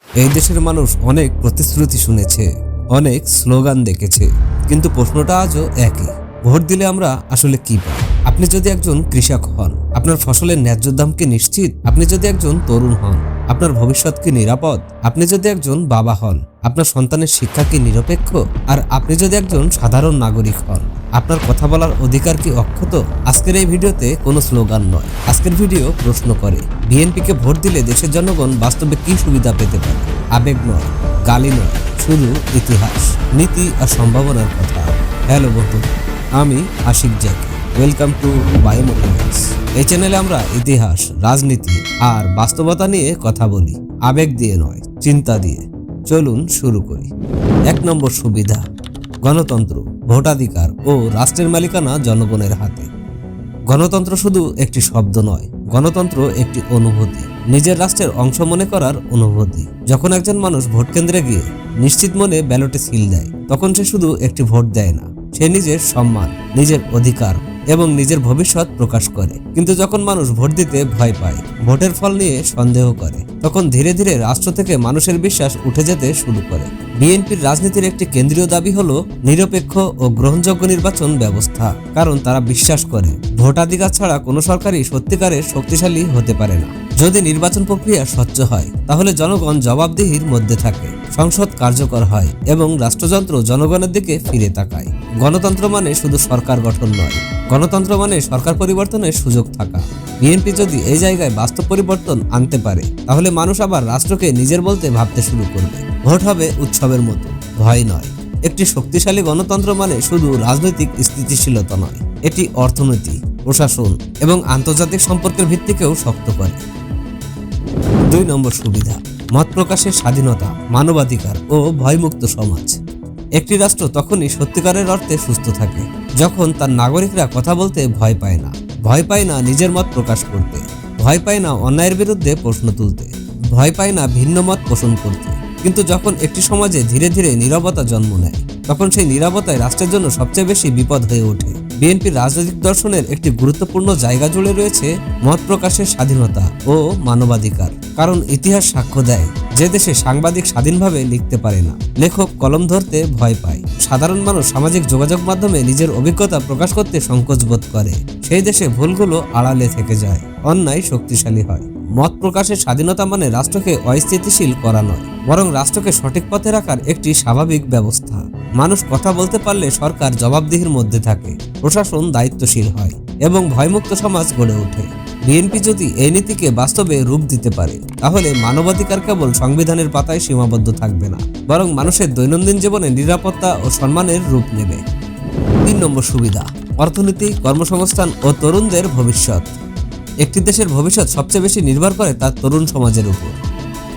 এই দেশের মানুষ অনেক প্রতিশ্রুতি শুনেছে, অনেক স্লোগান দেখেছে, কিন্তু প্রশ্নটা আজও একই। ভোট দিলে আমরা আসলে কি পাই? আপনি যদি একজন কৃষক হন, আপনার ফসলের ন্যায্য দাম কি নিশ্চিত? আপনি যদি একজন তরুণ হন, আপনার ভবিষ্যৎ কি নিরাপদ? আপনি যদি একজন বাবা হন, আপনার সন্তানের শিক্ষা কি নিরপেক্ষ? আর আপনি যদি একজন সাধারণ নাগরিক হন, আপনার কথা বলার অধিকার কি অক্ষত? আজকের এই ভিডিওতে কোনো স্লোগান নয়, আজকের ভিডিও প্রশ্ন করে বিএনপিকে ভোট দিলে দেশের জনগণ বাস্তবে কি সুবিধা পেতে পারে। আবেগ নয়, গালি নয়, শুধু ইতিহাস, নীতি আর সম্ভাবনার কথা। হ্যালো বন্ধু, আমি Ashik Jackie. Welcome to BioMotivates. এই চ্যানেলে আমরা ইতিহাস, রাজনীতি আর বাস্তবতা নিয়ে কথা বলি, আবেগ দিয়ে নয়, চিন্তা দিয়ে। চলুন শুরু করি। 1 নম্বর সুবিধা, গণতন্ত্র, ভোটাধিকার ও রাষ্ট্রের মালিকানা জনগণের হাতে। গণতন্ত্র শুধু একটি শব্দ নয়, গণতন্ত্র একটি অনুভূতি, নিজের রাষ্ট্রের অংশ মনে করার অনুভূতি। যখন একজন মানুষ ভোট কেন্দ্রে গিয়ে নিশ্চিত মনে ব্যালটে সিল দেয়, তখন সে শুধু একটি ভোট দেয় না, সে নিজের সম্মান, নিজের অধিকার এবং নিজের ভবিষ্যৎ প্রকাশ করে। কিন্তু যখন মানুষ ভোট দিতে ভয় পায়, ভোটের ফল নিয়ে সন্দেহ করে, তখন ধীরে ধীরে রাষ্ট্র থেকে মানুষের বিশ্বাস উঠে যেতে শুরু করে। বিএনপির রাজনীতির একটি কেন্দ্রীয় দাবি হলো নিরপেক্ষ ও গ্রহণযোগ্য নির্বাচন ব্যবস্থা, কারণ তারা বিশ্বাস করে ভোটাধিকার ছাড়া কোনো সরকারই সত্যিকারের শক্তিশালী হতে পারে না। যদি নির্বাচন প্রক্রিয়া স্বচ্ছ হয়, তাহলে জনগণ জবাবদিহির মধ্যে থাকে, সংসদ কার্যকর হয় এবং রাষ্ট্রযন্ত্র জনগণের দিকে ফিরে তাকায়। গণতন্ত্র মানে শুধু সরকার গঠন নয়, গণতন্ত্র মানে সরকার পরিবর্তনের সুযোগ থাকা। বিএনপি যদি এই জায়গায় বাস্তব পরিবর্তন আনতে পারে, তাহলে মানুষ আবার রাষ্ট্রকে নিজের বলতে ভাবতে শুরু করবে। ভোট হবে উৎসবের মতো, ভয় নয়। একটি শক্তিশালী গণতন্ত্র মানে শুধু রাজনৈতিক স্থিতিশীলতা নয়, এটি অর্থনীতি, প্রশাসন এবং আন্তর্জাতিক সম্পর্কের ভিত্তিকেও শক্ত করে। 2 নম্বর সুবিধা, মত প্রকাশের স্বাধীনতা, মানবাধিকার ও ভয়মুক্ত সমাজ। একটি রাষ্ট্র তখনই সত্যিকারের অর্থে সুস্থ থাকে যখন তার নাগরিকরা কথা বলতে ভয় পায় না, ভয় পায় না নিজের মত প্রকাশ করতে, ভয় পায় না অন্যায়ের বিরুদ্ধে প্রশ্ন তুলতে, ভয় পায় না ভিন্ন মত পোষণ করতে। কিন্তু যখন একটি সমাজে ধীরে ধীরে নীরবতা জন্ম নেয়, তখন সেই নীরবতায় রাষ্ট্রের জন্য সবচেয়ে বেশি বিপদ হয়ে ওঠে। বিএনপির রাজনৈতিক দর্শনের একটি গুরুত্বপূর্ণ জায়গা জুড়ে রয়েছে মত প্রকাশের স্বাধীনতা ও মানবাধিকার। কারণ ইতিহাস সাক্ষ্য দেয়, যে দেশে সাংবাদিক স্বাধীনভাবে লিখতে পারে না, লেখক কলম ধরতে ভয় পায়, সাধারণ মানুষ সামাজিক যোগাযোগ মাধ্যমে নিজের অভিজ্ঞতা প্রকাশ করতে সংকোচ বোধ করে, সেই দেশে ভুলগুলো আড়ালে থেকে যায়, অন্যায় শক্তিশালী হয়। মত প্রকাশের স্বাধীনতা মানে রাষ্ট্রকে অস্থিতিশীল করা নয়, বরং রাষ্ট্রকে সঠিক পথে রাখার একটি স্বাভাবিক ব্যবস্থা। মানুষ কথা বলতে পারলে সরকার জবাবদিহির মধ্যে থাকে, প্রশাসন দায়িত্বশীল হয় এবং ভয়মুক্ত সমাজ গড়ে ওঠে। বিএনপি যদি এই নীতিকে বাস্তবে রূপ দিতে পারে, তাহলে মানবাধিকার কেবল সংবিধানের পাতায় সীমাবদ্ধ থাকবে না, বরং মানুষের দৈনন্দিন জীবনে নিরাপত্তা ও সম্মানের রূপ নেবে। 3 নম্বর সুবিধা, অর্থনীতি, কর্মসংস্থান ও তরুণদের ভবিষ্যৎ। একটি দেশের ভবিষ্যৎ সবচেয়ে বেশি নির্ভর করে তার তরুণ সমাজের উপর।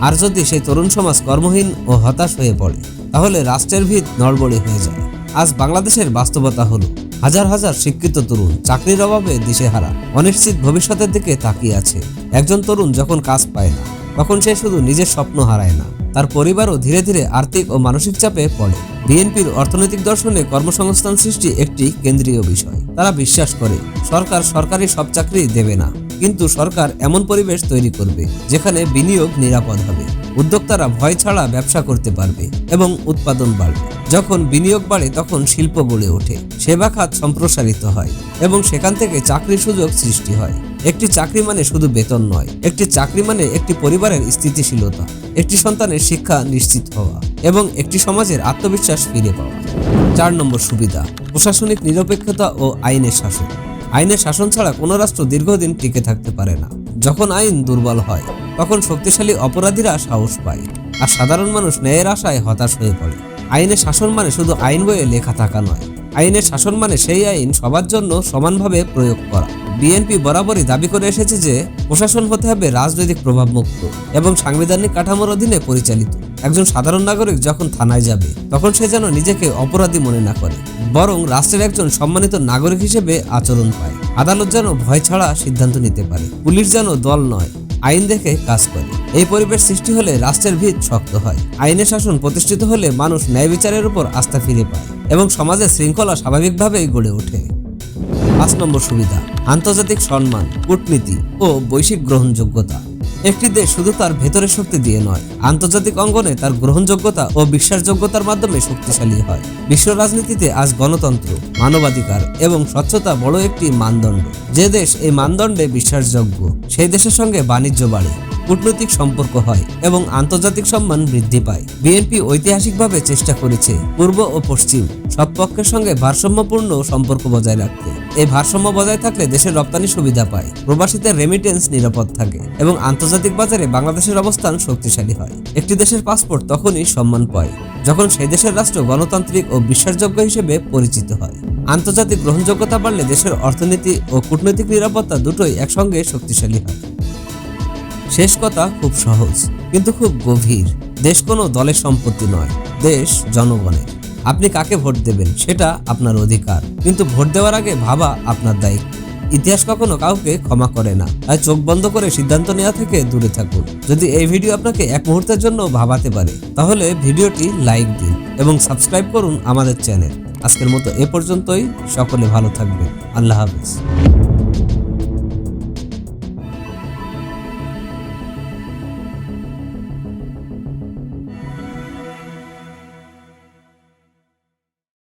আর যদি সেই তরুণ সমাজ কর্মহীন ও হতাশ হয়ে পড়ে, তাহলে রাষ্ট্রের ভিত নড়বড়ে হয়ে যায়। আজ বাংলাদেশের বাস্তবতা হলো হাজার হাজার শিক্ষিত তরুণ চাকরির অভাবে দিশেহারা, অনিশ্চিত ভবিষ্যতের দিকে তাকিয়ে আছে। একজন তরুণ যখন কাজ পায় না, তখন সে শুধু নিজের স্বপ্ন হারায় না, তার পরিবারও ধীরে ধীরে আর্থিক ও মানসিক চাপে পড়ে। বিএনপির অর্থনৈতিক দর্শনে কর্মসংস্থান সৃষ্টি একটি কেন্দ্রীয় বিষয়। তারা বিশ্বাস করে সরকার সরকারি সব চাকরি দেবে না, কিন্তু সরকার এমন পরিবেশ তৈরি করবে যেখানে বিনিয়োগ নিরাপদ হবে, উদ্যোক্তারা ভয় ছাড়া ব্যবসা করতে পারবে এবং উৎপাদন বাড়বে। যখন বিনিয়োগ বাড়ে, তখন শিল্প গড়ে ওঠে, সেবা খাত সম্প্রসারিত হয় এবং সেখান থেকে চাকরির সুযোগ সৃষ্টি হয়। একটি চাকরি মানে শুধু বেতন নয়, একটি চাকরি মানে একটি পরিবারের স্থিতিশীলতা, একটি সন্তানের শিক্ষা নিশ্চিত হওয়া এবং একটি সমাজের আত্মবিশ্বাস ফিরে পাওয়া। 4 নম্বর সুবিধা, প্রশাসনিক নিরপেক্ষতা ও আইনের শাসন। আইনের শাসন ছাড়া কোনো রাষ্ট্র দীর্ঘদিন টিকে থাকতে পারে না। যখন আইন দুর্বল হয়, তখন শক্তিশালী অপরাধীরা সাহস পায় আর সাধারণ মানুষ ন্যায়ের আশায় হতাশ হয়ে পড়ে। আইনের শাসন মানে শুধু আইন বইয়ে লেখা থাকা নয়, আইনের শাসন মানে সেই আইন সবার জন্য সমানভাবে প্রয়োগ করা। বিএনপি বরাবরই দাবি করে এসেছে যে প্রশাসন হতে হবে রাজনৈতিক প্রভাবমুক্ত এবং সাংবিধানিক কাঠামোর অধীনে পরিচালিত। একজন সাধারণ নাগরিক যখন থানায় যাবে, তখন সে যেন নিজেকে অপরাধী মনে না করে, বরং রাষ্ট্রের একজন সম্মানিত নাগরিক হিসেবে আচরণ পায়। আদালত যেন ভয় ছাড়া সিদ্ধান্ত নিতে পারে, পুলিশ যেন দল নয়, আইন দেখে কাজ করে। এই পরিবেশ সৃষ্টি হলে রাষ্ট্রের ভিত শক্ত হয়, আইনের শাসন প্রতিষ্ঠিত হলে মানুষ ন্যায় বিচারের উপর আস্থা ফিরে পায় এবং সমাজের শৃঙ্খলা স্বাভাবিকভাবেই গড়ে ওঠে। 5 নম্বর সুবিধা, আন্তর্জাতিক সম্মান, কূটনীতি ও বৈশ্বিক গ্রহণযোগ্যতা। একটি দেশ শুধু তার ভেতরের শক্তি দিয়ে নয়, আন্তর্জাতিক অঙ্গনে তার গ্রহণযোগ্যতা ও বিশ্বাসযোগ্যতার মাধ্যমে শক্তিশালী হয়। বিশ্ব রাজনীতিতে আজ গণতন্ত্র, মানবাধিকার এবং স্বচ্ছতা বড় একটি মানদণ্ড। যে দেশ এই মানদণ্ডে বিশ্বাসযোগ্য, সেই দেশের সঙ্গে বাণিজ্য বাড়ে, কূটনৈতিক সম্পর্ক হয় এবং আন্তর্জাতিক সম্মান বৃদ্ধি পায়। বিএনপি ঐতিহাসিকভাবে চেষ্টা করেছে পূর্ব ও পশ্চিম সব পক্ষের সঙ্গে ভারসাম্যপূর্ণ সম্পর্ক বজায় রাখতে। এই ভারসাম্য বজায় থাকলে দেশের রপ্তানি সুবিধা পায়, প্রবাসীদের রেমিটেন্স নিরাপদ থাকে এবং আন্তর্জাতিক বাজারে বাংলাদেশের অবস্থান শক্তিশালী হয়। একটি দেশের পাসপোর্ট তখনই সম্মান পায় যখন সেই দেশের রাষ্ট্র গণতান্ত্রিক ও বিশ্বাসযোগ্য হিসেবে পরিচিত হয়। আন্তর্জাতিক গ্রহণযোগ্যতা বাড়লে দেশের অর্থনীতি ও কূটনৈতিক নিরাপত্তা দুটোই একসঙ্গে শক্তিশালী হয়। শেষ কথা খুব সহজ কিন্তু খুব গভীর। দেশ কোনো দলের সম্পত্তি নয়, দেশ জনগণের। আপনি কাকে ভোট দেবেন সেটা আপনার অধিকার, কিন্তু ভোট দেওয়ার আগে ভাবা আপনার দায়িত্ব। ইতিহাস কখনো কাউকে ক্ষমা করে না, তাই চোখ বন্ধ করে সিদ্ধান্ত নেওয়া থেকে দূরে থাকুন। যদি এই ভিডিও আপনাকে এক মুহূর্তের জন্য ভাবাতে পারে তাহলে ভিডিওটি লাইক দিন এবং সাবস্ক্রাইব করুন আমাদের চ্যানেল। আজকের মতো এ পর্যন্তই। সকলে ভালো থাকবেন। আল্লাহ হাফেজ।